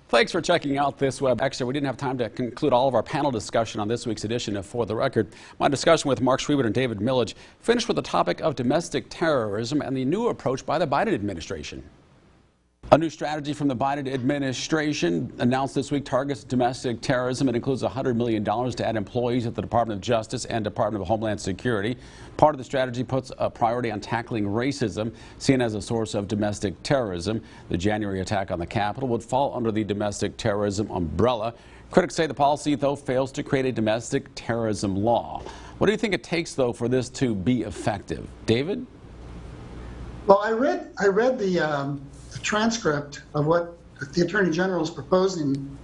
Thanks for checking out this web extra. We didn't have time to conclude all of our panel discussion on this week's edition of For the Record. My discussion with Mark Schwiebert and David Millage finished with the topic of domestic terrorism and the new approach by the Biden administration. A new strategy from the Biden administration announced this week targets domestic terrorism. It includes $100 million to add employees at the Department of Justice and Department of Homeland Security. Part of the strategy puts a priority on tackling racism, seen as a source of domestic terrorism. The January attack on the Capitol would fall under the domestic terrorism umbrella. Critics say the policy, though, fails to create a domestic terrorism law. What do you think it takes, though, for this to be effective? David? Well, I read the transcript of what the Attorney General is proposing,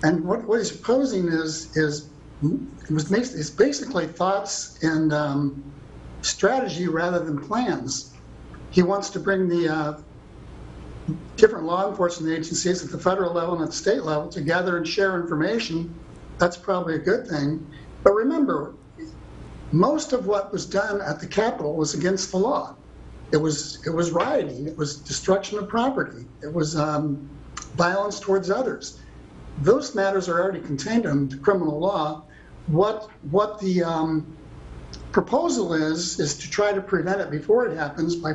and what he's proposing is basically thoughts and strategy rather than plans. He wants to bring the different law enforcement agencies at the federal level and at the state level together and share information. That's probably a good thing. But remember, most of what was done at the Capitol was against the law. It was rioting. It was destruction of property. It was violence towards others. Those matters are already contained in criminal law. What the proposal is to try to prevent it before it happens by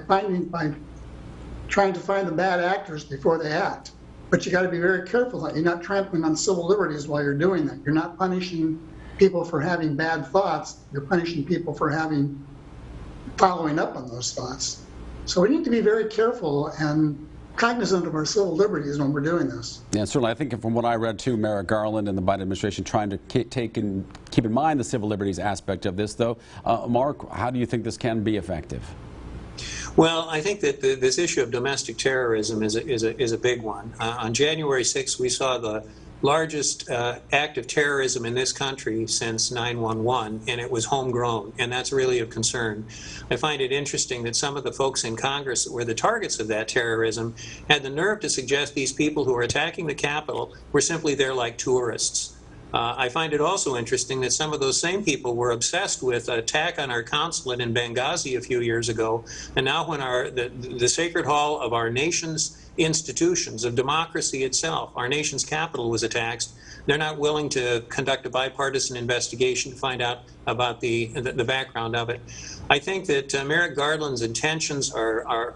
trying to find the bad actors before they act. But you got to be very careful that you're not trampling on civil liberties while you're doing that. You're not punishing people for having bad thoughts. You're punishing people for following up on those thoughts. So we need to be very careful and cognizant of our civil liberties when we're doing this. Yeah, certainly. I think from what I read too, Merrick Garland and the Biden administration trying to keep in mind the civil liberties aspect of this, though. Mark, how do you think this can be effective? Well, I think that this issue of domestic terrorism is a big one. On January 6th, we saw the largest act of terrorism in this country since 9/11, and it was homegrown, and that's really of concern. I find it interesting that some of the folks in Congress that were the targets of that terrorism had the nerve to suggest these people who were attacking the Capitol were simply there like tourists. I find it also interesting that some of those same people were obsessed with an attack on our consulate in Benghazi a few years ago, and now when the sacred hall of our nation's institutions, of democracy itself, our nation's capital was attacked, they're not willing to conduct a bipartisan investigation to find out about the background of it. I think that Merrick Garland's intentions are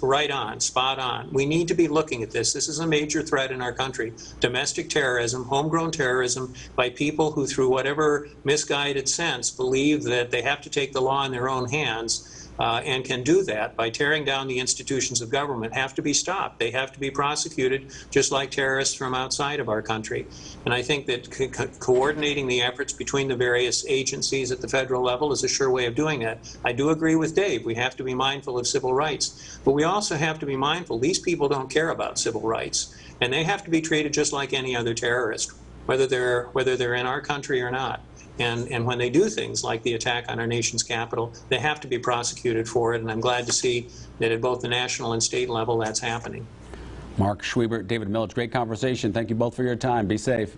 right on, spot on. We need to be looking at this. This is a major threat in our country. Domestic terrorism, homegrown terrorism by people who, through whatever misguided sense, believe that they have to take the law in their own hands. And can do that by tearing down the institutions of government, have to be stopped. They have to be prosecuted just like terrorists from outside of our country. And I think that coordinating the efforts between the various agencies at the federal level is a sure way of doing that. I do agree with Dave. We have to be mindful of civil rights. But we also have to be mindful these people don't care about civil rights. And they have to be treated just like any other terrorist, whether they're in our country or not. And when they do things like the attack on our nation's capital, they have to be prosecuted for it, and I'm glad to see that at both the national and state level that's happening. Mark Schwiebert, David Millage, great conversation. Thank you both for your time. Be safe.